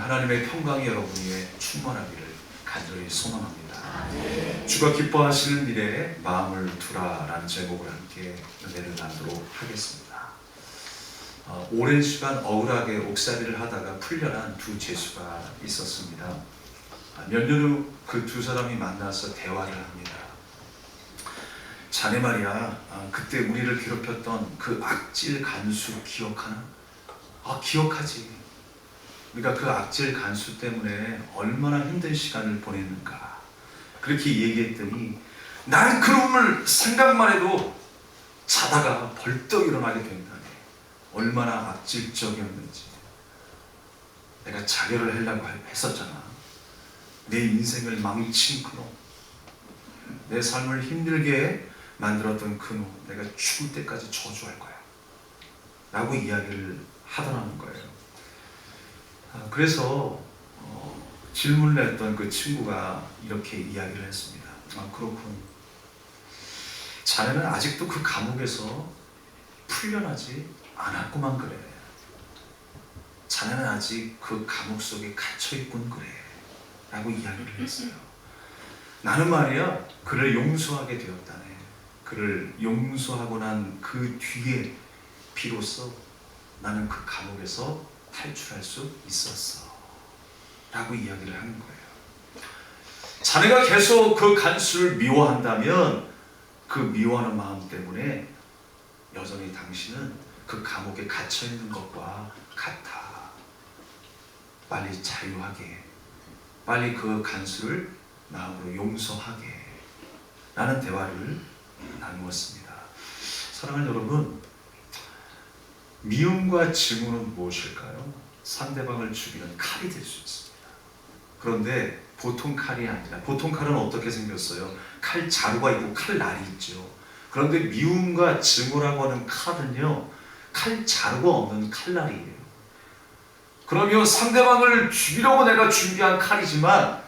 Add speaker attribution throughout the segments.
Speaker 1: 하나님의 평강이 여러분 위에 충만하기를 간절히 소망합니다. 주가 기뻐하시는 일에 마음을 두라라는 제목으로 함께 은혜를 나누도록 하겠습니다. 오랜 시간 억울하게 옥살이를 하다가 풀려난 두 죄수가 있었습니다. 몇 년 후 그 두 사람이 만나서 대화를 합니다. 자네 말이야, 그때 우리를 괴롭혔던 그 악질 간수 기억하나? 기억하지. 우리가 그 악질 간수 때문에 얼마나 힘든 시간을 보냈는가. 그렇게 얘기했더니 나는 그놈을 생각만 해도 자다가 벌떡 일어나게 된다네. 얼마나 악질적이었는지. 내가 자결을 하려고 했었잖아. 내 인생을 망친 그놈, 내 삶을 힘들게 만들었던 그놈, 내가 죽을 때까지 저주할 거야 라고 이야기를 하더라는 거예요. 그래서 질문을 했던 그 친구가 이렇게 이야기를 했습니다. 그렇군. 자네는 아직도 그 감옥에서 풀려나지 않았구만 그래. 자네는 아직 그 감옥 속에 갇혀있군 그래 라고 이야기를 했어요. 나는 말이야, 그를 용서하게 되었다네. 그를 용서하고 난 그 뒤에 비로소 나는 그 감옥에서 탈출할 수 있었어 라고 이야기를 하는 거예요. 자네가 계속 그 간수를 미워한다면 그 미워하는 마음 때문에 여전히 당신은 그 감옥에 갇혀있는 것과 같아. 빨리 자유하게, 빨리 그 간수를 마음으로 용서하게 라는 대화를 나누었습니다. 사랑하는 여러분, 미움과 증오는 무엇일까요? 상대방을 죽이는 칼이 될 수 있습니다. 그런데 보통 칼이 아니라, 보통 칼은 어떻게 생겼어요? 칼 자루가 있고 칼날이 있죠. 그런데 미움과 증오라고 하는 칼은요, 칼 자루가 없는 칼날이에요. 그러면 상대방을 죽이려고 내가 준비한 칼이지만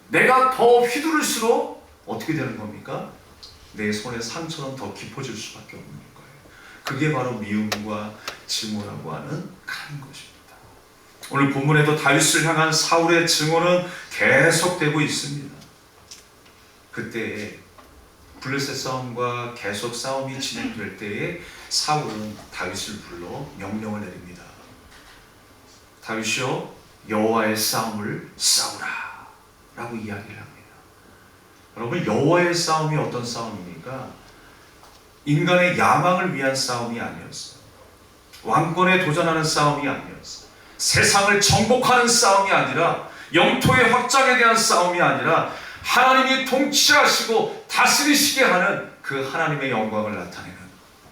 Speaker 1: 내가 더 휘두를수록 어떻게 되는 겁니까? 내 손에 상처는 더 깊어질 수밖에 없는 거예요. 그게 바로 미움과 증오라고 하는 칼인 것입니다. 오늘 본문에도 다윗을 향한 사울의 증오는 계속되고 있습니다. 그때 블레셋 싸움과 계속 싸움이 진행될 때에 사울은 다윗을 불러 명령을 내립니다. 다윗이여, 여호와의 싸움을 싸우라 라고 이야기를 합니다. 여러분, 여호와의 싸움이 어떤 싸움입니까? 인간의 야망을 위한 싸움이 아니었어요. 왕권에 도전하는 싸움이 아니었어요. 세상을 정복하는 싸움이 아니라, 영토의 확장에 대한 싸움이 아니라, 하나님이 통치하시고 다스리시게 하는 그 하나님의 영광을 나타내는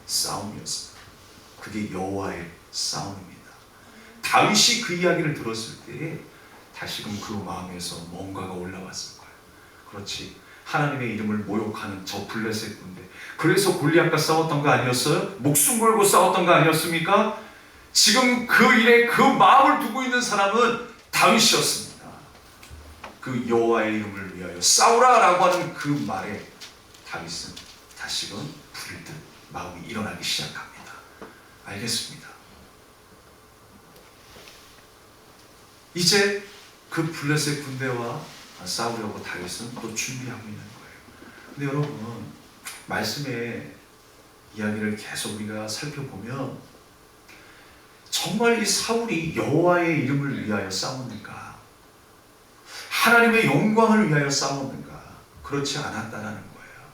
Speaker 1: 싸움이었어요. 그게 여호와의 싸움입니다. 다윗이 그 이야기를 들었을 때 다시금 그 마음에서 뭔가가 올라왔을 거예요. 그렇지, 하나님의 이름을 모욕하는 저 블레셋 군대, 그래서 골리앗과 싸웠던 거 아니었어요? 목숨 걸고 싸웠던 거 아니었습니까? 지금 그 일에 그 마음을 두고 있는 사람은 다윗이었습니다. 그 여호와의 이름을 위하여 싸우라 라고 하는 그 말에 다윗은 다시금 불듯 마음이 일어나기 시작합니다. 알겠습니다. 이제 그 블레셋 군대와 싸우려고 다윗은 또 준비하고 있는 거예요. 근데 여러분, 말씀의 이야기를 계속 우리가 살펴보면 정말 이 사울이 여호와의 이름을 위하여 싸웠는가? 하나님의 영광을 위하여 싸웠는가? 그렇지 않았다라는 거예요.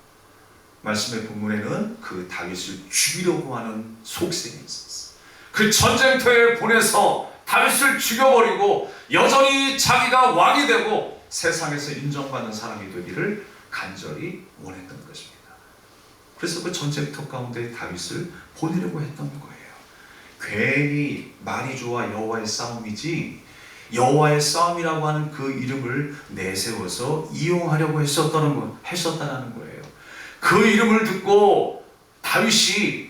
Speaker 1: 말씀의 본문에는 그 다윗을 죽이려고 하는 속셈이 있었어요. 그 전쟁터에 보내서 다윗을 죽여버리고 여전히 자기가 왕이 되고 세상에서 인정받는 사람이 되기를 간절히 원했던 것입니다. 그래서 그 전쟁터 가운데 다윗을 보내려고 했던 거예요. 괜히 말이 좋아 여호와의 싸움이지, 여호와의 싸움이라고 하는 그 이름을 내세워서 이용하려고 했었다는 거예요. 그 이름을 듣고 다윗이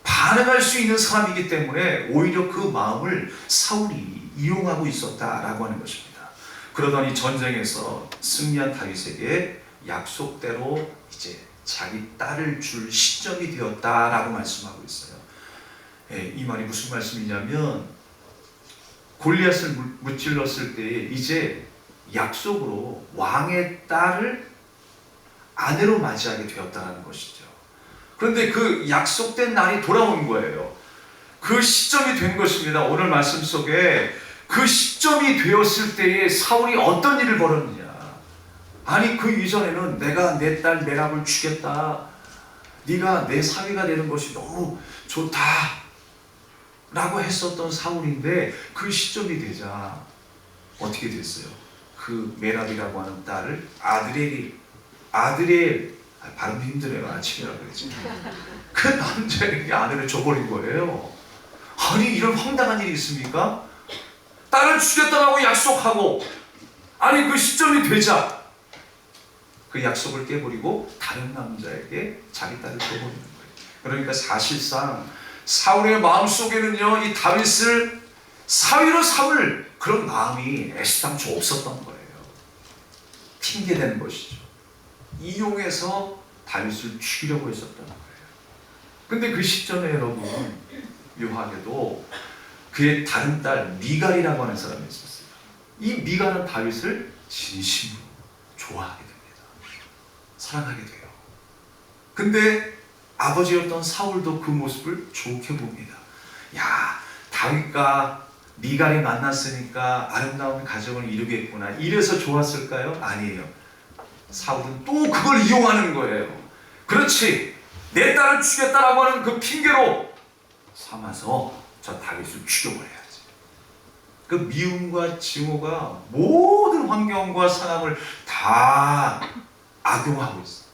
Speaker 1: 반응할 수 있는 사람이기 때문에 오히려 그 마음을 사울이 이용하고 있었다라고 하는 것입니다. 그러더니 전쟁에서 승리한 다윗에게 약속대로 이제 자기 딸을 줄 시점이 되었다라고 말씀하고 있어요. 이 말이 무슨 말씀이냐면 골리앗을 무찔렀을 때에 이제 약속으로 왕의 딸을 아내로 맞이하게 되었다는 것이죠. 그런데 그 약속된 날이 돌아온 거예요. 그 시점이 된 것입니다. 오늘 말씀 속에 그 시점이 되었을 때에 사울이 어떤 일을 벌였느냐. 아니 그 이전에는 내가 내 딸 메랍을 주겠다, 네가 내 사위가 되는 것이 너무 좋다 라고 했었던 사울인데, 그 시점이 되자 어떻게 됐어요? 그 메랍이라고 하는 딸을 아드리엘, 발음이 힘드네요. 아침이라고 그랬지. 그 남자에게 아내를 줘버린 거예요. 아니 이런 황당한 일이 있습니까? 딸을 주겠다고 약속하고, 아니 그 시점이 되자 그 약속을 깨버리고 다른 남자에게 자기 딸을 줘버리는 거예요. 그러니까 사실상 사울의 마음속에는요, 이 다윗을 사위로 삼을 그런 마음이 애시당초 없었던 거예요. 핑계대는 것이죠. 이용해서 다윗을 죽이려고 했었던 거예요. 근데 그 시점에 여러분, 묘하게도 그의 다른 딸 미갈이라고 하는 사람이 있었어요. 이 미갈은 다윗을 진심으로 좋아하게 됩니다. 사랑하게 돼요. 근데 아버지였던 사울도 그 모습을 좋게 봅니다. 야, 다윗과 미갈이 만났으니까 아름다운 가정을 이루겠구나, 이래서 좋았을까요? 아니에요. 사울은 또 그걸 이용하는 거예요. 그렇지, 내 딸을 죽였다라고 하는 그 핑계로 삼아서 저 다윗을 죽여버려야지. 그 미움과 증오가 모든 환경과 상황을 다 악용하고 있어요.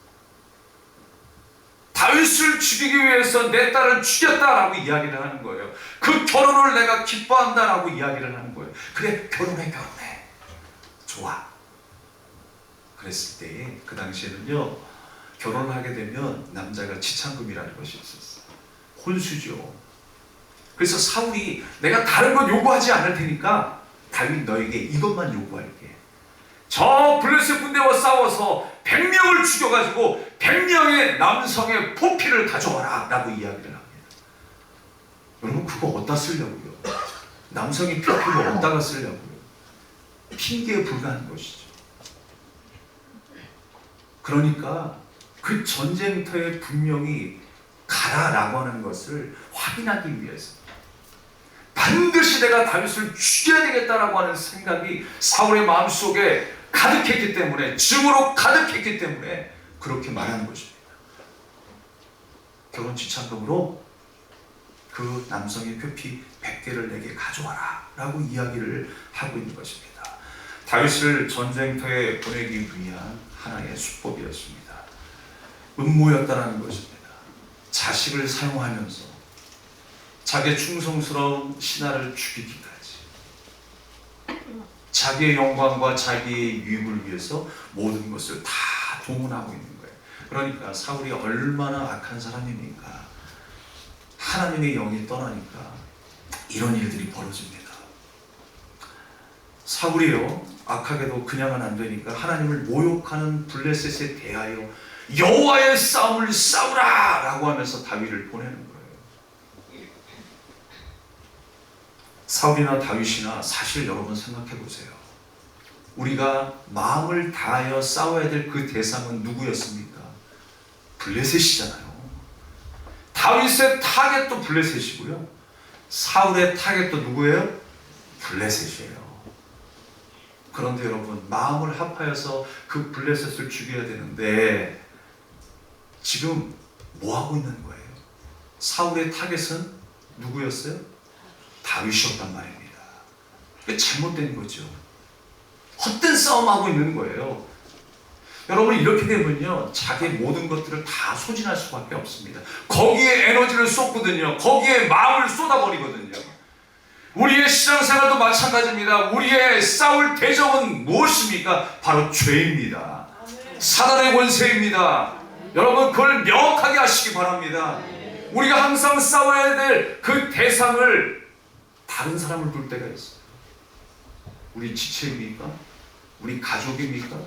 Speaker 1: 다윗을 죽이기 위해서 내 딸을 죽였다라고 이야기를 하는 거예요. 그 결혼을 내가 기뻐한다라고 이야기를 하는 거예요. 그래, 결혼해. 좋아. 그랬을 때 그 당시에는요, 결혼을 하게 되면 남자가 지참금이라는 것이 있었어요. 혼수죠. 그래서 사울이 내가 다른 건 요구하지 않을 테니까 다윗 너에게 이것만 요구할게. 저 블레셋 군대와 싸워서 100명을 죽여가지고 100명의 남성의 포피를 가져와라 라고 이야기를 합니다. 여러분, 그거 어디다 쓰려고요? 남성의 포피를 어디다가 쓰려고요? 핑계에 불과한 것이죠. 그러니까 그 전쟁터에 분명히 가라라고 하는 것을 확인하기 위해서 반드시 내가 다윗을 죽여야 되겠다라고 하는 생각이 사울의 마음속에 가득했기 때문에, 증오로 가득했기 때문에 그렇게 말하는 것입니다. 결혼 지참금으로 그 남성의 표피 100개를 내게 가져와라 라고 이야기를 하고 있는 것입니다. 다윗을 전쟁터에 보내기 위한 하나의 수법이었습니다. 음모였다는 것입니다. 자식을 사용하면서 자기의 충성스러운 신하를 죽이기까지, 자기의 영광과 자기의 유익을 위해서 모든 것을 다 동원하고 있는 거예요. 그러니까 사울이 얼마나 악한 사람입니까? 하나님의 영이 떠나니까 이런 일들이 벌어집니다. 사울이요, 악하게도 그냥은 안 되니까 하나님을 모욕하는 블레셋에 대하여 여호와의 싸움을 싸우라 라고 하면서 다윗을 보내는 거예요. 사울이나 다윗이나 사실 여러분 생각해 보세요. 우리가 마음을 다하여 싸워야 될 그 대상은 누구였습니까? 블레셋이잖아요. 다윗의 타겟도 블레셋이고요, 사울의 타겟도 누구예요? 블레셋이에요. 그런데 여러분, 마음을 합하여서 그 블레셋을 죽여야 되는데 지금 뭐 하고 있는 거예요? 사울의 타겟은 누구였어요? 다윗이었단 말입니다. 잘못된 거죠. 헛된 싸움하고 있는 거예요. 여러분, 이렇게 되면요, 자기의 모든 것들을 다 소진할 수밖에 없습니다. 거기에 에너지를 쏟거든요. 거기에 마음을 쏟아버리거든요. 우리의 신앙생활도 마찬가지입니다. 우리의 싸울 대적은 무엇입니까? 바로 죄입니다. 사단의 권세입니다. 여러분, 그걸 명확하게 하시기 바랍니다. 우리가 항상 싸워야 될 그 대상을 다른 사람을 둘 때가 있어요. 우리 지체입니까? 우리 가족입니까?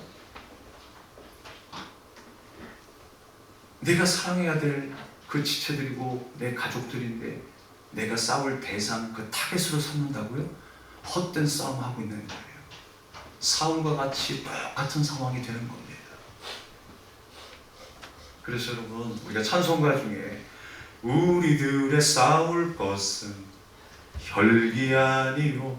Speaker 1: 내가 사랑해야 될 그 지체들이고 내 가족들인데 내가 싸울 대상, 그 타겟으로 삼는다고요? 헛된 싸움하고 있는 거예요. 사울과 같이 똑같은 상황이 되는 겁니다. 그래서 여러분, 우리가 찬송가 중에 우리들의 싸울 것은 혈기 아니요,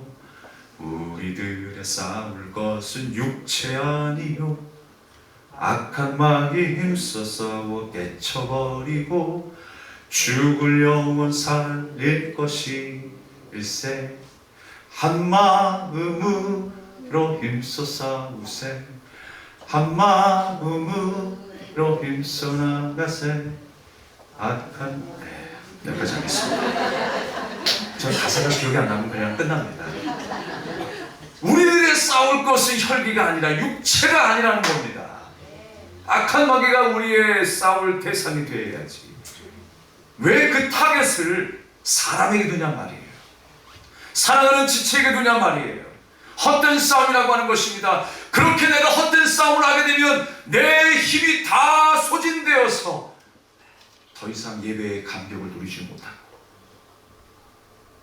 Speaker 1: 우리들의 싸울 것은 육체 아니요, 악한 마귀 힘써 싸워 깨쳐버리고 죽을 영혼 살릴 것이 일세. 한 마음으로 힘써 싸우세, 한 마음으로 힘써 나가세. 악한 여기까지 하겠습니다. 저 가사가 기억이 안 나면 그냥 끝납니다. 우리들의 싸울 것은 혈기가 아니라 육체가 아니라는 겁니다. 악한 마귀가 우리의 싸울 대상이 되어야지. 왜 그 타겟을 사람에게 두냐 말이에요. 사랑하는 지체에게 두냐 말이에요. 헛된 싸움이라고 하는 것입니다. 그렇게 내가 헛된 싸움을 하게 되면 내 힘이 다 소진되어서 더 이상 예배의 감격을 누리지 못하고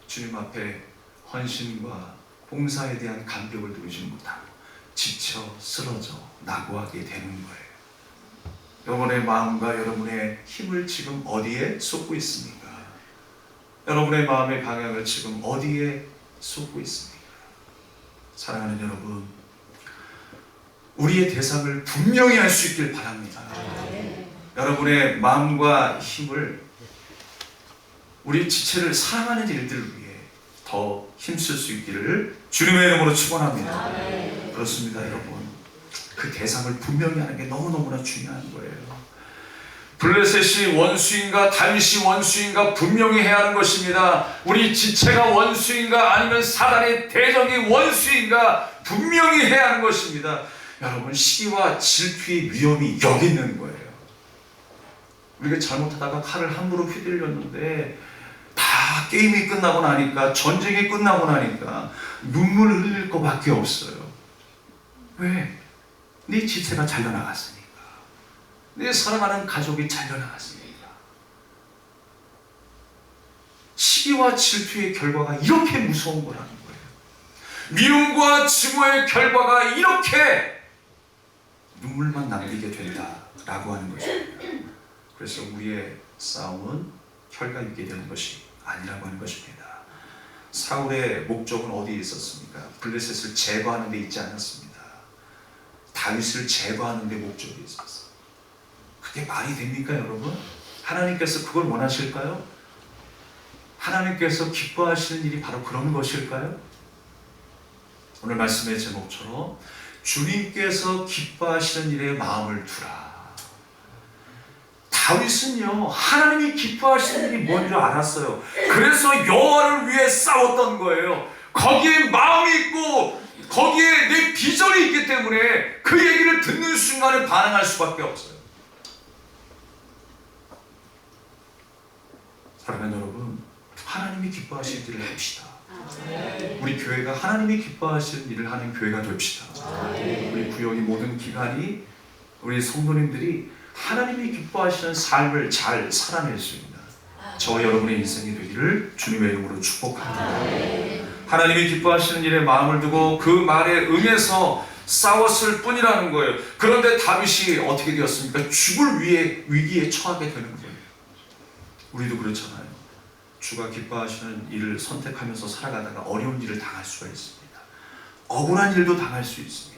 Speaker 1: 주님 앞에 헌신과 봉사에 대한 감격을 누리지 못하고 지쳐 쓰러져 낙오하게 되는 거예요. 여러분의 마음과 여러분의 힘을 지금 어디에 쏟고 있습니까? 여러분의 마음의 방향을 지금 어디에 쏟고 있습니까? 사랑하는 여러분, 우리의 대상을 분명히 할 수 있길 바랍니다. 여러분의 마음과 힘을 우리 지체를 사랑하는 일들을 위해 더 힘쓸 수 있기를 주님의 이름으로 축원합니다. 그렇습니다, 여러분. 그 대상을 분명히 하는 게 너무너무나 중요한 거예요. 블레셋이 원수인가 다윗이 원수인가 분명히 해야 하는 것입니다. 우리 지체가 원수인가 아니면 사단의 대적이 원수인가 분명히 해야 하는 것입니다. 여러분, 시기와 질투의 위험이 여기 있는 거예요. 우리가 잘못하다가 칼을 함부로 휘둘렸는데 다 게임이 끝나고 나니까, 전쟁이 끝나고 나니까 눈물을 흘릴 것밖에 없어요. 왜? 네 지체가 잘려나갔으니까. 내 사랑하는 가족이 잘려나갔으니까. 시기와 질투의 결과가 이렇게 무서운 거라는 거예요. 미움과 증오의 결과가 이렇게 눈물만 남기게 된다라고 하는 것입니다. 그래서 우리의 싸움은 혈과 육에 되는 것이 아니라고 하는 것입니다. 사울의 목적은 어디에 있었습니까? 블레셋을 제거하는 데 있지 않았습니다. 다윗을 제거하는 데 목적이 있었어요. 그게 말이 됩니까, 여러분? 하나님께서 그걸 원하실까요? 하나님께서 기뻐하시는 일이 바로 그런 것일까요? 오늘 말씀의 제목처럼 주님께서 기뻐하시는 일에 마음을 두라. 다윗은요, 하나님이 기뻐하시는 일이 뭔 줄 알았어요. 그래서 여호와를 위해 싸웠던 거예요. 거기에 마음이 있고 거기에 내 비전이 있기 때문에 그 얘기를 듣는 순간에 반응할 수밖에 없어요. 사랑하는 여러분, 하나님이 기뻐하시는 일을 합시다. 우리 교회가 하나님이 기뻐하시는 일을 하는 교회가 됩시다. 우리 구역의 모든 기관이, 우리 성도님들이 하나님이 기뻐하시는 삶을 잘 살아낼 수 있는 저와 여러분의 인생이 되기를 주님의 이름으로 축복합니다. 하나님이 기뻐하시는 일에 마음을 두고 그 말에 응해서 싸웠을 뿐이라는 거예요. 그런데 다윗이 어떻게 되었습니까? 죽을 위기에 처하게 되는 거예요. 우리도 그렇잖아요. 주가 기뻐하시는 일을 선택하면서 살아가다가 어려운 일을 당할 수가 있습니다. 억울한 일도 당할 수 있습니다.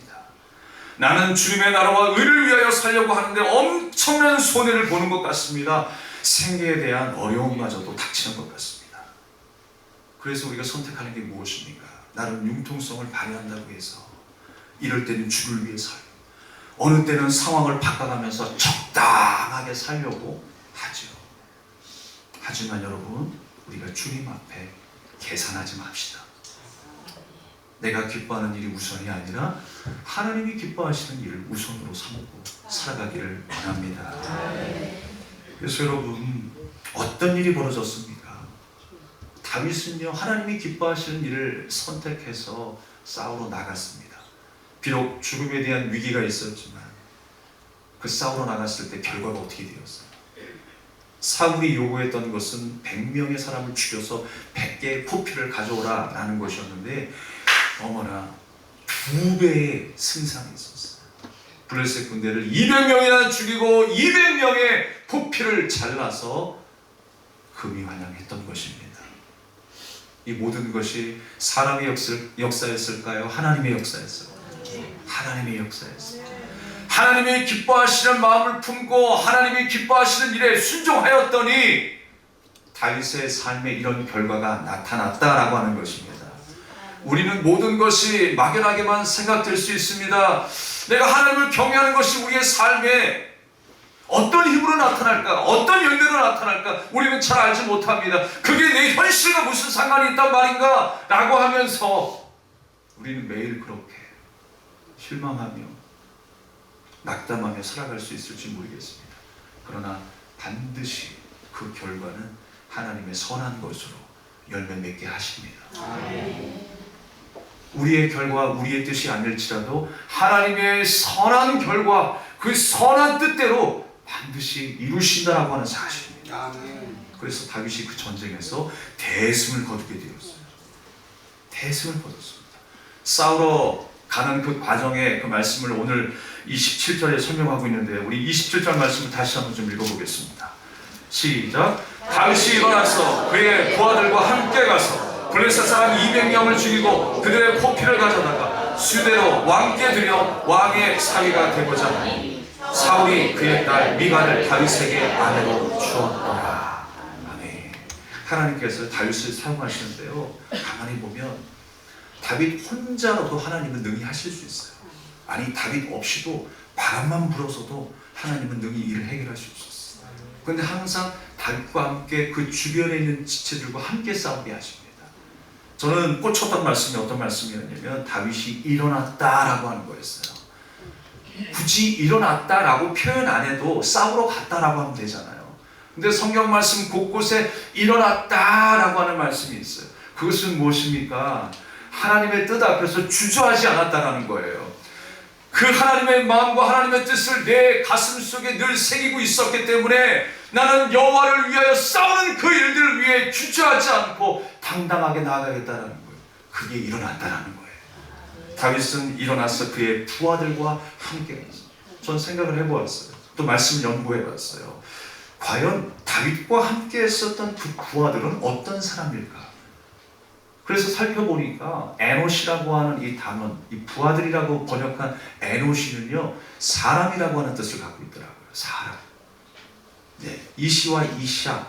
Speaker 1: 나는 주님의 나라와 의를 위하여 살려고 하는데 엄청난 손해를 보는 것 같습니다. 생계에 대한 어려움마저도 닥치는 것 같습니다. 그래서 우리가 선택하는 게 무엇입니까? 나름 융통성을 발휘한다고 해서 이럴 때는 주를 위해 살고, 어느 때는 상황을 바꿔가면서 적당하게 살려고 하죠. 하지만 여러분, 우리가 주님 앞에 계산하지 맙시다. 내가 기뻐하는 일이 우선이 아니라 하나님이 기뻐하시는 일을 우선으로 삼고 살아가기를 원합니다. 그래서 여러분, 어떤 일이 벌어졌습니까? 다윗은요, 하나님이 기뻐하시는 일을 선택해서 싸우러 나갔습니다. 비록 죽음에 대한 위기가 있었지만 그 싸우러 나갔을 때 결과가 어떻게 되었어요? 사울이 요구했던 것은 100명의 사람을 죽여서 100개의 포피를 가져오라 라는 것이었는데 어머나 2배의 승산이 있었어요. 블레셋 군대를 200명이나 죽이고 200명의 포피를 잘라서 금이 환영했던 것입니다. 이 모든 것이 사람의 역사였을까요? 하나님의 역사였을까요? 하나님의 역사였어요. 하나님이 기뻐하시는 마음을 품고 하나님이 기뻐하시는 일에 순종하였더니 다윗의 삶에 이런 결과가 나타났다라고 하는 것입니다. 우리는 모든 것이 막연하게만 생각될 수 있습니다. 내가 하나님을 경외하는 것이 우리의 삶에 어떤 힘으로 나타날까? 어떤 열매로 나타날까? 우리는 잘 알지 못합니다. 그게 내 현실과 무슨 상관이 있단 말인가? 라고 하면서 우리는 매일 그렇게 실망하며 낙담하며 살아갈 수 있을지 모르겠습니다. 그러나 반드시 그 결과는 하나님의 선한 것으로 열매 맺게 하십니다. 우리의 결과, 우리의 뜻이 아닐지라도 하나님의 선한 결과, 그 선한 뜻대로 반드시 이루신다라고 하는 사실입니다. 그래서 다윗이 그 전쟁에서 대승을 거두게 되었어요. 대승을 거뒀습니다. 싸우러 가는 그 과정의 그 말씀을 오늘 27절에 설명하고 있는데 우리 27절 말씀을 다시 한번 좀 읽어보겠습니다. 시작. 다윗이 일어나서 그의 부하들과 함께 가서 블레셋 사람 200명을 죽이고 그들의 포피를 가져다가 수대로 왕께 들여 왕의 사위가 되고자 하니 사울이 그의 딸 미갈을 다윗에게 아내로 주었더라. 아멘. 하나님께서 다윗을 사용하시는데요, 가만히 보면 다윗 혼자로도 하나님은 능히 하실 수 있어요. 아니 다윗 없이도 바람만 불어서도 하나님은 능히 일을 해결하실 수 있어요. 그런데 항상 다윗과 함께 그 주변에 있는 지체들과 함께 싸우게 하십니다. 저는 꽂혔던 말씀이 어떤 말씀이었냐면 다윗이 일어났다라고 하는 거였어요. 굳이 일어났다라고 표현 안 해도 싸우러 갔다라고 하면 되잖아요. 근데 성경 말씀 곳곳에 일어났다라고 하는 말씀이 있어요. 그것은 무엇입니까? 하나님의 뜻 앞에서 주저하지 않았다라는 거예요. 그 하나님의 마음과 하나님의 뜻을 내 가슴 속에 늘 새기고 있었기 때문에 나는 여호와를 위하여 싸우는 그 일들을 위해 주저하지 않고 당당하게 나아가겠다라는 거예요. 그게 일어났다라는 거예요. 다윗은 일어나서 그의 부하들과 함께 갔어요. 전 생각을 해보았어요. 또 말씀을 연구해봤어요. 과연 다윗과 함께 했었던 그 부하들은 어떤 사람일까? 그래서 살펴보니까 에노시라고 하는 이 단어, 이 부하들이라고 번역한 에노시는요, 사람이라고 하는 뜻을 갖고 있더라고요. 사람. 네, 이시와 이샤,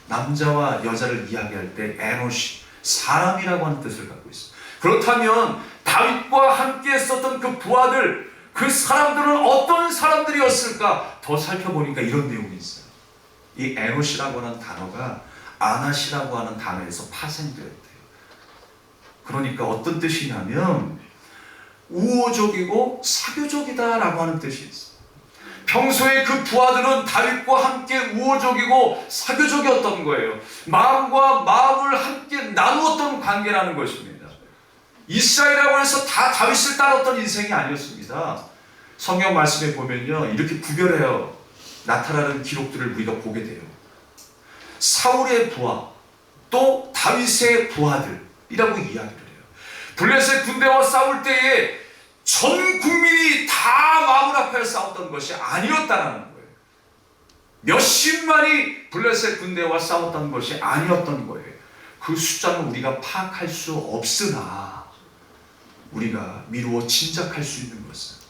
Speaker 1: 남자와 여자를 이야기할 때 에노시, 사람이라고 하는 뜻을 갖고 있어요. 그렇다면 다윗과 함께 했었던 그 부하들, 그 사람들은 어떤 사람들이었을까? 더 살펴보니까 이런 내용이 있어요. 이 에노시라고 하는 단어가 아나시라고 하는 단어에서 파생되었대요. 그러니까 어떤 뜻이냐면 우호적이고 사교적이다라고 하는 뜻이 있어요. 평소에 그 부하들은 다윗과 함께 우호적이고 사교적이었던 거예요. 마음과 마음을 함께 나누었던 관계라는 것입니다. 이스라엘이라고 해서 다 다윗을 따랐던 인생이 아니었습니다. 성경 말씀에 보면요, 이렇게 구별해요. 나타나는 기록들을 우리가 보게 돼요. 사울의 부하, 또 다윗의 부하들이라고 이야기를 해요. 블레셋 군대와 싸울 때에 전 국민이 다 마음을 합하여 싸웠던 것이 아니었다는 거예요. 몇십만이 블레셋 군대와 싸웠던 것이 아니었던 거예요. 그 숫자는 우리가 파악할 수 없으나 우리가 미루어 짐작할 수 있는 것은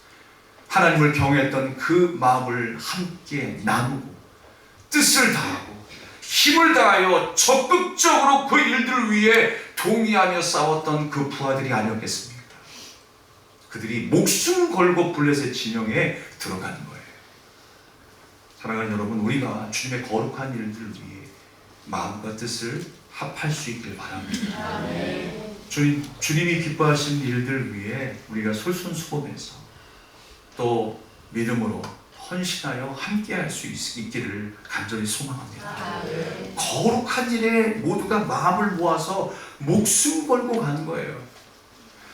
Speaker 1: 하나님을 경외했던 그 마음을 함께 나누고 뜻을 다하고 힘을 다하여 적극적으로 그 일들을 위해 동의하며 싸웠던 그 부하들이 아니었겠습니까? 그들이 목숨 걸고 블레셋 진영에 들어가는 거예요. 사랑하는 여러분, 우리가 주님의 거룩한 일들을 위해 마음과 뜻을 합할 수 있길 바랍니다. 주님이 기뻐하시는 일들 위해 우리가 솔선수범해서 또 믿음으로 헌신하여 함께할 수 있기를 간절히 소망합니다. 거룩한 일에 모두가 마음을 모아서 목숨 걸고 가는 거예요.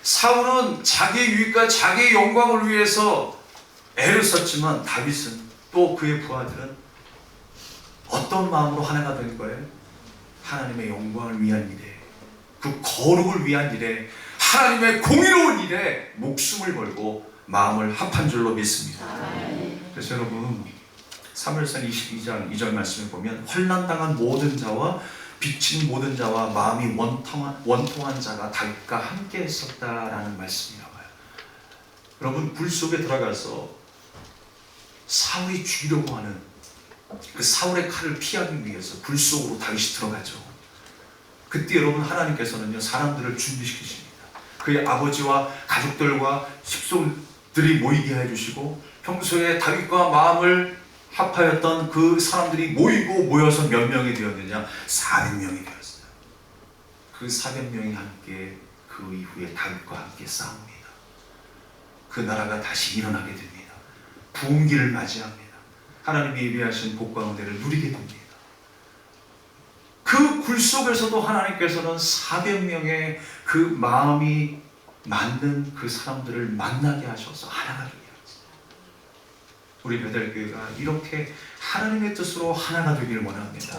Speaker 1: 사울은 자기의 유익과 자기의 영광을 위해서 애를 썼지만 다윗은 또 그의 부하들은 어떤 마음으로 하나가 된 거예요? 하나님의 영광을 위한 일에, 그 거룩을 위한 일에, 하나님의 공의로운 일에 목숨을 걸고 마음을 합한 줄로 믿습니다. 그래서 여러분, 사무엘상 22장 2절 말씀을 보면 환난당한 모든 자와 빚진 모든 자와 마음이 원통한 자가 다윗과 함께 있었다라는 말씀이 나와요. 여러분, 불 속에 들어가서 사울이 죽이려고 하는 그 사울의 칼을 피하기 위해서 불 속으로 다윗이 들어가죠. 그때 여러분, 하나님께서는요, 사람들을 준비시키십니다. 그의 아버지와 가족들과 식솔들이 모이게 해주시고, 평소에 다윗과 마음을 합하였던 그 사람들이 모여서 몇 명이 되었느냐? 400명이 되었어요. 그 400명이 함께 그 이후에 다윗과 함께 싸웁니다. 그 나라가 다시 일어나게 됩니다. 부흥기를 맞이합니다. 하나님이 예비하신 복과 은혜를 누리게 됩니다. 그 굴 속에서도 하나님께서는 400명의 그 마음이 맞는 그 사람들을 만나게 하셔서 하나가 되게 하셨어요. 우리 베델교회가 이렇게 하나님의 뜻으로 하나가 되기를 원합니다.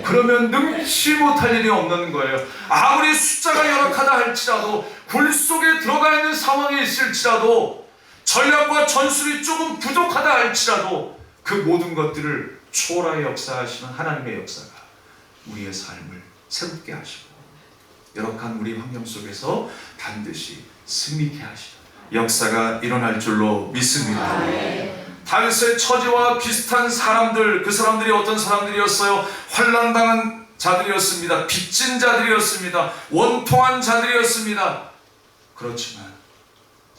Speaker 1: 그러면 능치 못할 일이 없는 거예요. 아무리 숫자가 열악하다 할지라도, 굴 속에 들어가 있는 상황에 있을지라도, 전략과 전술이 조금 부족하다 할지라도, 그 모든 것들을 초월하여 역사하시는 하나님의 역사가 우리의 삶을 새롭게 하시고 열악한 우리 환경 속에서 반드시 승리케 하시는 역사가 일어날 줄로 믿습니다. 다윗의 처지와 비슷한 사람들, 그 사람들이 어떤 사람들이었어요? 환난당한 자들이었습니다. 빚진 자들이었습니다. 원통한 자들이었습니다. 그렇지만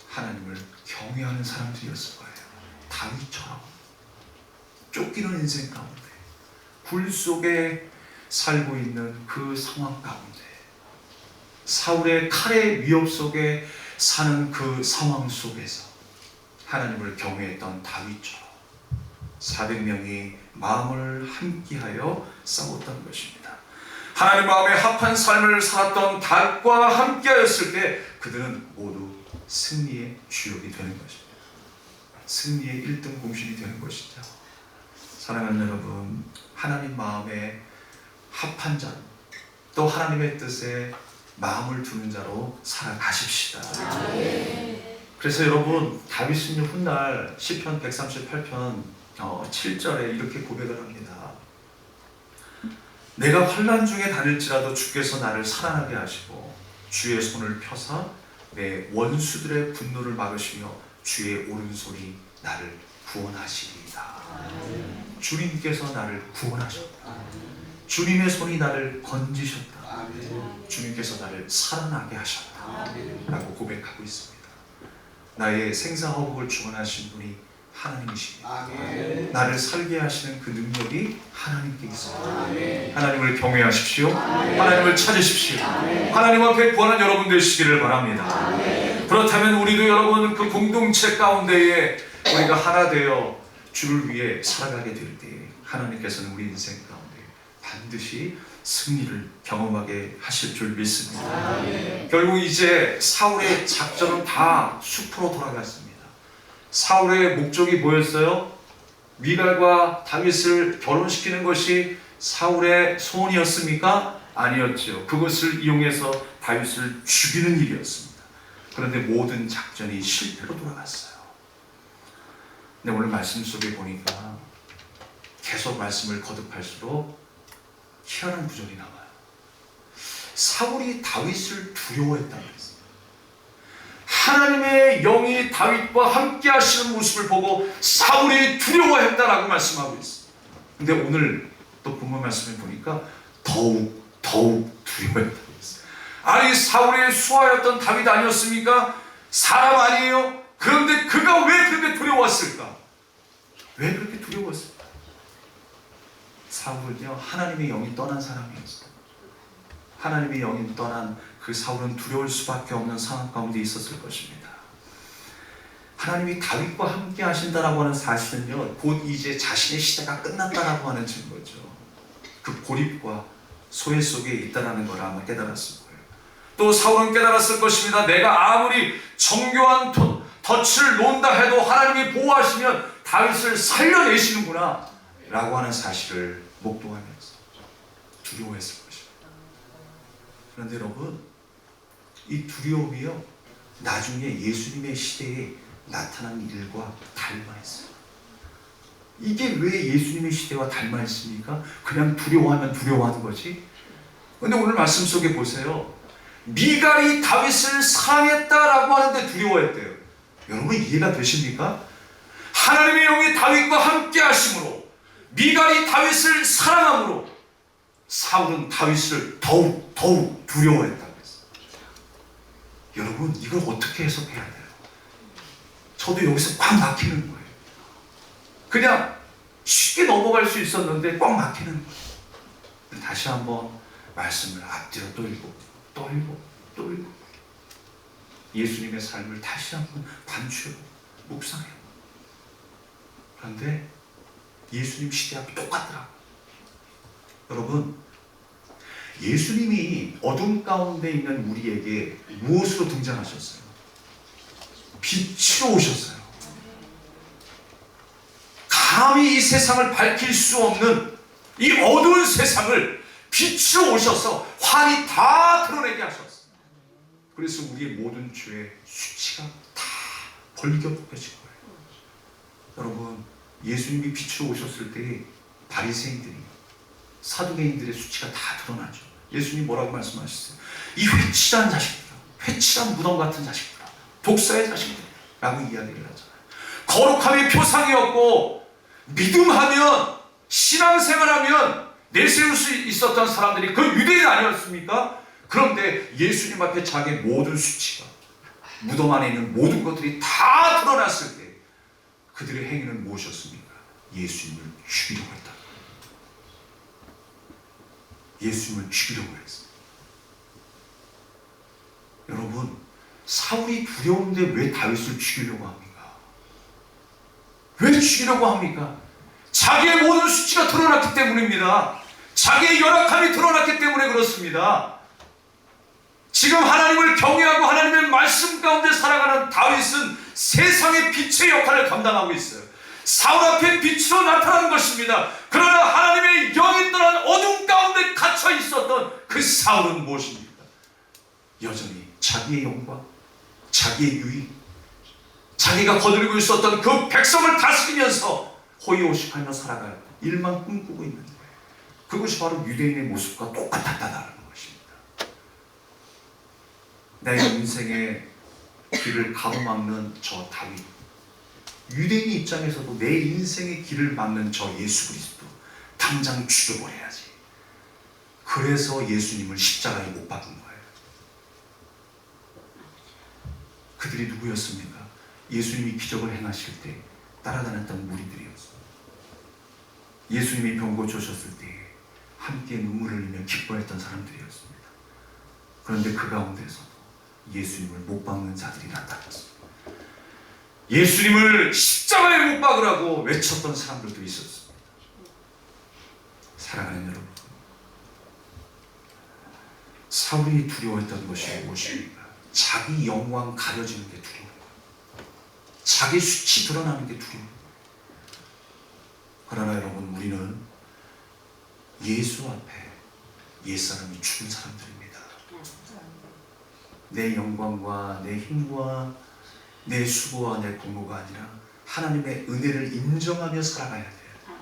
Speaker 1: 하나님을 경외하는 사람들이었을 거예요. 다윗처럼 쫓기는 인생 가운데, 굴 속에 살고 있는 그 상황 가운데, 사울의 칼의 위협 속에 사는 그 상황 속에서 하나님을 경외했던 다윗처럼 400명이 마음을 함께하여 싸웠던 것입니다. 하나님 마음에 합한 삶을 살았던 다윗과 함께하였을 때 그들은 모두 승리의 주역이 되는 것입니다. 승리의 1등 공신이 되는 것이죠. 사랑하는 여러분, 하나님 마음에 합한 자, 또 하나님의 뜻에 마음을 두는 자로 살아가십시다. 그래서 여러분, 다윗은요, 훗날 시편 138편 7절에 이렇게 고백을 합니다. 내가 환난 중에 다닐지라도 주께서 나를 살아나게 하시고 주의 손을 펴사 내 원수들의 분노를 막으시며 주의 오른손이 나를 구원하시리이다. 주님께서 나를 구원하셨다. 주님의 손이 나를 건지셨다. 주님께서 나를 살아나게 하셨다. 라고 고백하고 있습니다. 나의 생사허복을 주관하신 분이 하나님이십니다. 나를 살게 하시는 그 능력이 하나님께 있습니다. 하나님을 경외하십시오. 하나님을 찾으십시오. 하나님 앞에 구하는 여러분 되시기를 바랍니다. 그렇다면 우리도 여러분, 그 공동체 가운데에 우리가 하나 되어 주를 위해 살아가게 될 때 하나님께서는 우리 인생 가운데 반드시 승리를 경험하게 하실 줄 믿습니다. 결국 이제 사울의 작전은 다 숲으로 돌아갔습니다. 사울의 목적이 뭐였어요? 미갈과 다윗을 결혼시키는 것이 사울의 소원이었습니까? 아니었죠. 그것을 이용해서 다윗을 죽이는 일이었습니다. 그런데 모든 작전이 실패로 돌아갔어요. 근데 오늘 말씀 속에 보니까 계속 말씀을 거듭할수록 희한한 구절이 나와요. 사울이 다윗을 두려워했다고 했어요. 하나님의 영이 다윗과 함께 하시는 모습을 보고 사울이 두려워했다라고 말씀하고 있어요. 근데 오늘 또 본문 말씀을 보니까 더욱 두려워했다고 했어요. 아니, 사울의 수하였던 다윗 아니었습니까? 사람 아니에요? 그런데 그가 왜 그렇게 두려웠을까? 왜 그렇게 두려웠을까? 사울은요, 하나님의 영이 떠난 사람이었어요. 하나님의 영이 떠난 그 사울은 두려울 수밖에 없는 상황 가운데 있었을 것입니다. 하나님이 다윗과 함께 하신다라고 하는 사실은요, 곧 이제 자신의 시대가 끝났다라고 하는 증거죠. 그 고립과 소외 속에 있다라는 걸 아마 깨달았을 거예요. 또 사울은 깨달았을 것입니다. 내가 아무리 정교한 덫을 놓는다 해도 하나님이 보호하시면 다윗을 살려내시는구나 라고 하는 사실을 목동하면서 두려워했을 것입니다. 그런데 여러분, 이 두려움이요, 나중에 예수님의 시대에 나타난 일과 닮아있어요. 이게 왜 예수님의 시대와 닮아있습니까? 그냥 두려워하면 두려워하는 거지. 근데 오늘 말씀 속에 보세요. 미갈이 다윗을 사랑했다라고 하는데 두려워했대요. 여러분, 이해가 되십니까? 하나님의 영이 다윗과 함께 하심으로, 미갈이 다윗을 사랑함으로 사울은 다윗을 더욱 두려워했다고 했어요. 여러분, 이걸 어떻게 해석해야 돼요? 저도 여기서 꽉 막히는 거예요. 그냥 쉽게 넘어갈 수 있었는데 꽉 막히는 거예요. 다시 한번 말씀을 앞뒤로 또 읽고 또 읽고 예수님의 삶을 다시 한번 반추하고 묵상해요. 그런데 예수님 시대하고 똑같더라고요. 여러분, 예수님이 어둠 가운데 있는 우리에게 무엇으로 등장하셨어요? 빛으로 오셨어요. 감히 이 세상을 밝힐 수 없는 이 어두운 세상을 빛으로 오셔서 환히 다 드러내게 하셨어요. 그래서 우리의 모든 죄의 수치가 다 벌겨 벗겨진 거예요. 여러분, 예수님이 빛으로 오셨을 때 바리새인들이, 사두개인들의 수치가 다 드러나죠. 예수님 뭐라고 말씀하셨어요? 이 회칠한 자식들아, 회칠한 무덤 같은 자식들아, 독사의 자식들아 라고 이야기를 하잖아요. 거룩함의 표상이었고, 믿음하면, 신앙생활하면 내세울 수 있었던 사람들이 그 유대인 아니었습니까? 그런데 예수님 앞에 자기의 모든 수치가, 무덤 안에 있는 모든 것들이 다 드러났을 때 그들의 행위는 무엇이었습니까? 예수님을 죽이려고 했다. 예수님을 죽이려고 했어요. 여러분, 사울이 두려운데 왜 다윗을 죽이려고 합니까? 왜 죽이려고 합니까? 자기의 모든 수치가 드러났기 때문입니다. 자기의 열악함이 드러났기 때문에 그렇습니다. 지금 하나님을 경외하고 하나님의 말씀 가운데 살아가는 다윗은 세상의 빛의 역할을 감당하고 있어요. 사울 앞에 빛으로 나타난 것입니다. 그러나 하나님의 영이 떠난 어둠 가운데 갇혀 있었던 그 사울은 무엇입니까? 여전히 자기의 영광, 자기의 유익, 자기가 거느리고 있었던 그 백성을 다스리면서 호의호식하며 살아갈 일만 꿈꾸고 있는 거예요. 그것이 바로 유대인의 모습과 똑같았다는 것입니다. 내 인생의 길을 가로막는 저 다윗, 유대인 입장에서도 내 인생의 길을 막는 저 예수 그리스도 당장 죽여버려야지. 그래서 예수님을 십자가에 못 박은 거예요. 그들이 누구였습니까? 예수님이 기적을 행하실 때 따라다녔던 무리들이었어요. 예수님이 병 고쳐셨을 때 함께 눈물을 흘리며 기뻐했던 사람들이었습니다. 그런데 그 가운데서 예수님을 못 박는 자들이 나타났습니다. 예수님을 십자가에 못 박으라고 외쳤던 사람들도 있었습니다. 사랑하는 여러분, 사울이 두려워했던 것이 무엇입니까? 자기 영광 가려지는 게 두려워요. 자기 수치 드러나는 게 두려워요. 그러나 여러분, 우리는 예수 앞에 옛사람이 죽은 사람들입니다. 내 영광과 내 힘과 내 수고와 내 공로가 아니라 하나님의 은혜를 인정하며 살아가야 돼요.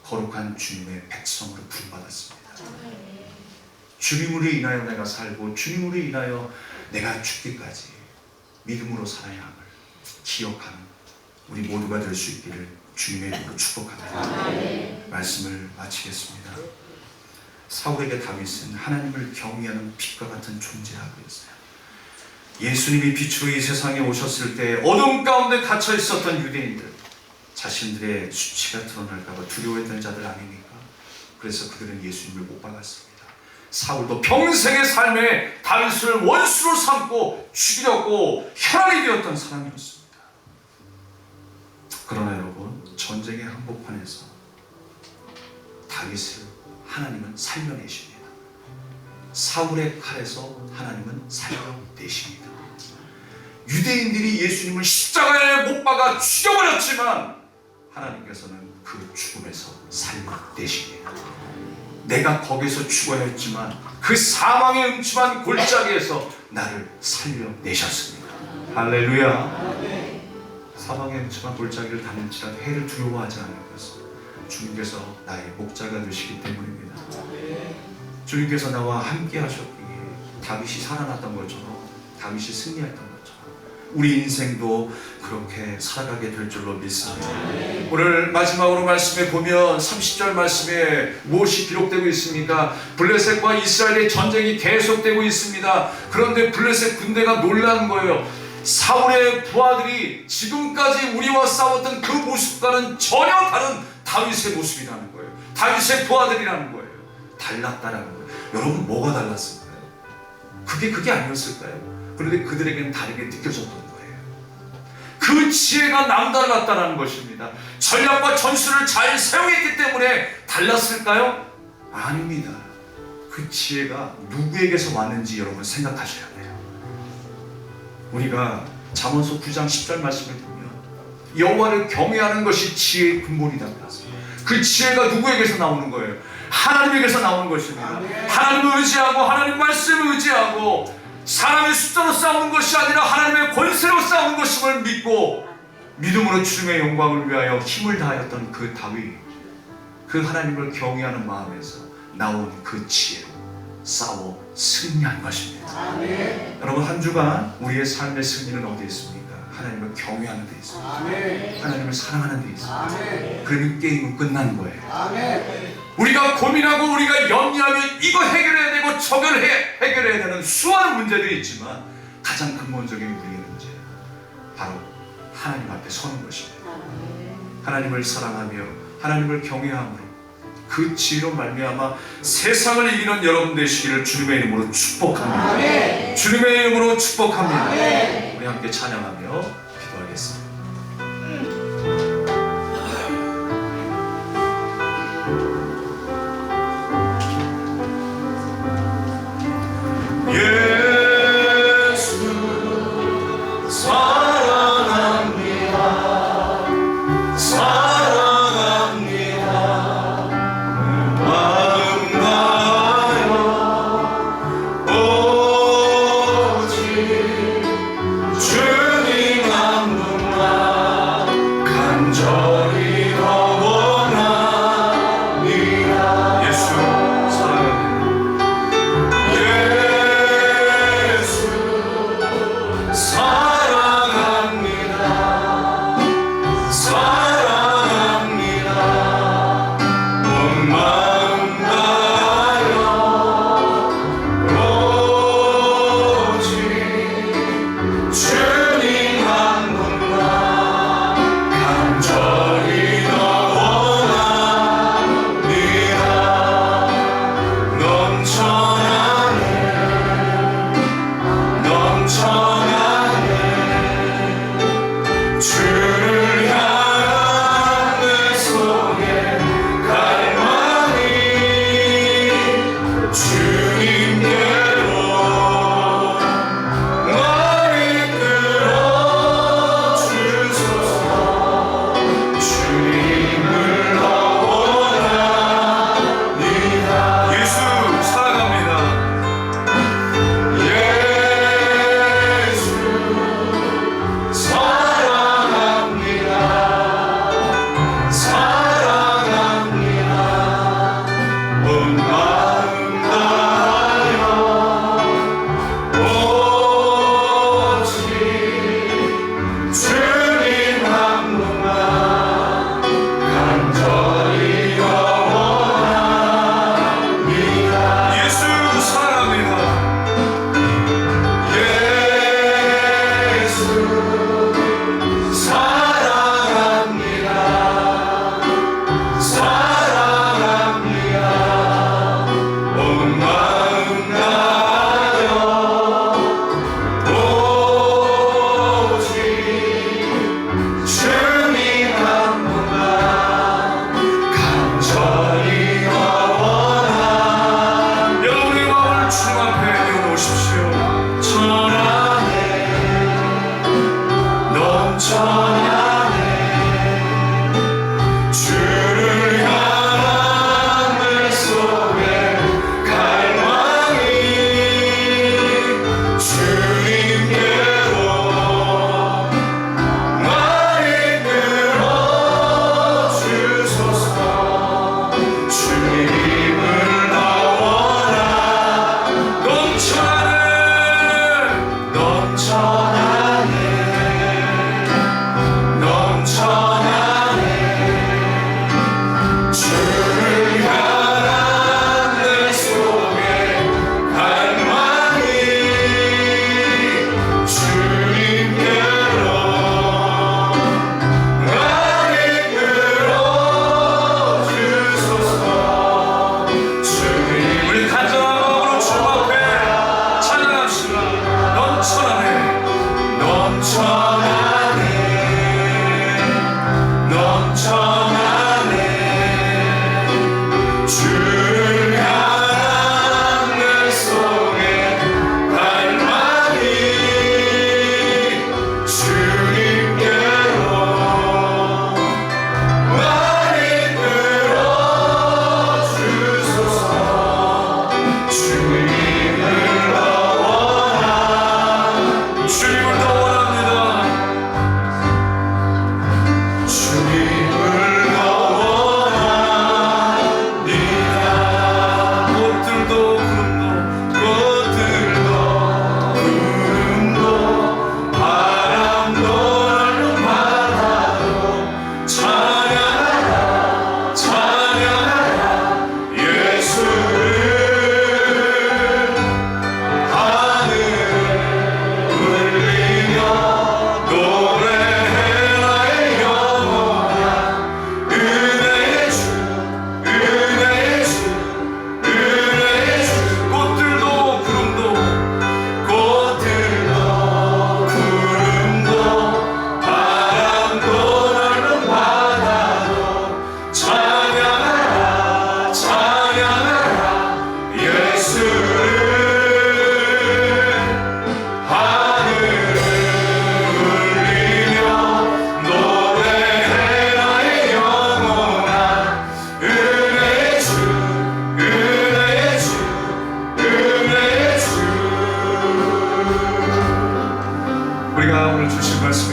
Speaker 1: 거룩한 주님의 백성으로 부름받았습니다. 주님으로 인하여 내가 살고 주님으로 인하여 내가 죽기까지 믿음으로 살아야 함을 기억하는 우리 모두가 될 수 있기를 주님의 이름으로 축복합니다. 말씀을 마치겠습니다. 사울에게 다윗은 하나님을 경외하는 빛과 같은 존재라고 했어요. 예수님이 빛으로 이 세상에 오셨을 때 어둠 가운데 갇혀 있었던 유대인들, 자신들의 수치가 드러날까 봐 두려워했던 자들 아닙니까? 그래서 그들은 예수님을 못 박았습니다. 사울도 평생의 삶에 다윗을 원수로 삼고 죽이려고 혈안이 되었던 사람이었습니다. 그러나 여러분, 전쟁의 한복판에서 다윗을 하나님은 살려내십니다. 사울의 칼에서 하나님은 살려내십니다. 유대인들이 예수님을 십자가에 못 박아 죽여버렸지만 하나님께서는 그 그 죽음에서 살려내십니다. 내가 거기서 죽어야 했지만 그 사망의 음침한 골짜기에서 나를 살려내셨습니다. 할렐루야. 사망의 음침한 골짜기를 다닐지라도 해를 두려워하지 않는 것은 주님께서 나의 목자가 되시기 때문입니다. 주님께서 나와 함께 하셨기에 다윗이 살아났던 것처럼, 다윗이 승리했던 것처럼 우리 인생도 그렇게 살아가게 될 줄로 믿습니다. 오늘 마지막으로 말씀에 보면 30절 말씀에 무엇이 기록되고 있습니까? 블레셋과 이스라엘의 전쟁이 계속되고 있습니다. 그런데 블레셋 군대가 놀란 거예요. 사울의 부하들이 지금까지 우리와 싸웠던 그 모습과는 전혀 다른 다윗의 모습이라는 거예요. 다윗의 부하들이라는 거예요. 달랐다라는 거예요. 여러분, 뭐가 달랐을까요? 그게 아니었을까요? 그런데 그들에게는 다르게 느껴졌던 거예요. 그 지혜가 남달랐다는 것입니다. 전략과 전술을 잘 사용했기 때문에 달랐을까요? 아닙니다. 그 지혜가 누구에게서 왔는지 여러분 생각하셔야 돼요. 우리가 잠언서 9장 10절 말씀을 보면 여호와를 경외하는 것이 지혜의 근본이다. 그 지혜가 누구에게서 나오는 거예요? 하나님에게서 나오는 것입니다. 하나님을 의지하고 하나님 말씀을 의지하고 사람의 숫자로 싸우는 것이 아니라 하나님의 권세로 싸우는 것임을 믿고 믿음으로 주님의 영광을 위하여 힘을 다하였던 그 다윗, 그 하나님을 경외하는 마음에서 나온 그 지혜로 싸워 승리한 것입니다. 아멘. 여러분, 한 주간 우리의 삶의 승리는 어디에 있습니까? 하나님을 경외하는 데 있습니다. 아멘. 하나님을 사랑하는 데 있습니다. 아멘. 그러면 게임은 끝난 거예요. 아멘. 우리가 고민하고 우리가 염려하면 이거 해결해야 되고 저걸 해결해야 되는 수많은 문제들이 있지만 가장 근본적인 우리의 문제는 바로 하나님 앞에 서는 것입니다. 하나님을 사랑하며 하나님을 경외함으로 그 지혜로 말미암아 세상을 이기는 여러분 되시기를 주님의 이름으로 축복합니다. 아멘. 주님의 이름으로 축복합니다. 아멘. 우리 함께 찬양하며 기도하겠습니다.
Speaker 2: 주님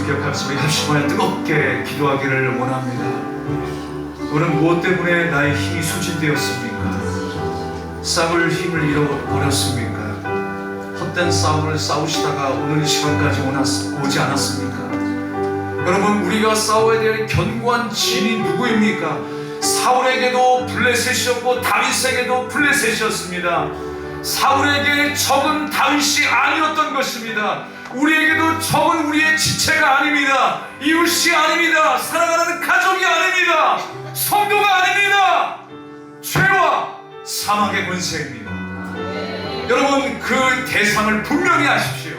Speaker 1: 기억하시며 합심하여 뜨겁게 기도하기를 원합니다. 오늘 무엇 때문에 나의 힘이 소진되었습니까? 싸울 힘을 잃어버렸습니까? 헛된 싸움을 싸우시다가 오늘 이 시간까지 오지 않았습니까? 여러분, 우리가 싸워야 될 견고한 진이 누구입니까? 사울에게도 블레셋이었고 다윗에게도 블레셋이었습니다. 사울에게 적은 다윗이 아니었던 것입니다. 우리에게도 적은 우리의 지체가 아닙니다. 이웃이 아닙니다. 사랑하는 가족이 아닙니다. 성도가 아닙니다. 죄와 사망의 권세입니다. 여러분, 그 대상을 분명히 아십시오.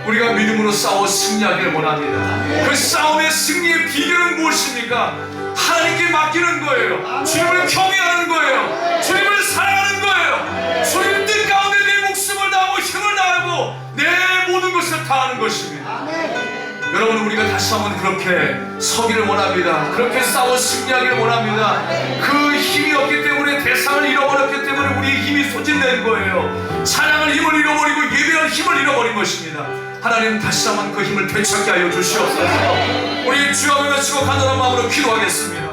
Speaker 1: 우리가 믿음으로 싸워 승리하기를 원합니다. 그 싸움의 승리의 비결은 무엇입니까? 하나님께 맡기는 거예요. 주님을 경외하는 거예요. 주님을 사랑하는 거예요. 주님 뜻 가운데 내 목숨을 다하고 힘을 다하고 내 모든 것을 다하는 것입니다. 여러분, 우리가 다시 한번 그렇게 서기를 원합니다. 그렇게 싸워 승리하기를 원합니다. 그 힘이 없기 때문에 대상을 잃어버렸기 때문에 우리의 힘이 소진된 거예요. 찬양을 힘을 잃어버리고 예배할 힘을 잃어버린 것입니다. 하나님, 다시 한번 그 힘을 되찾게 하여 주시옵소서. 우리 주여 외치고 간절한 마음으로 기도하겠습니다.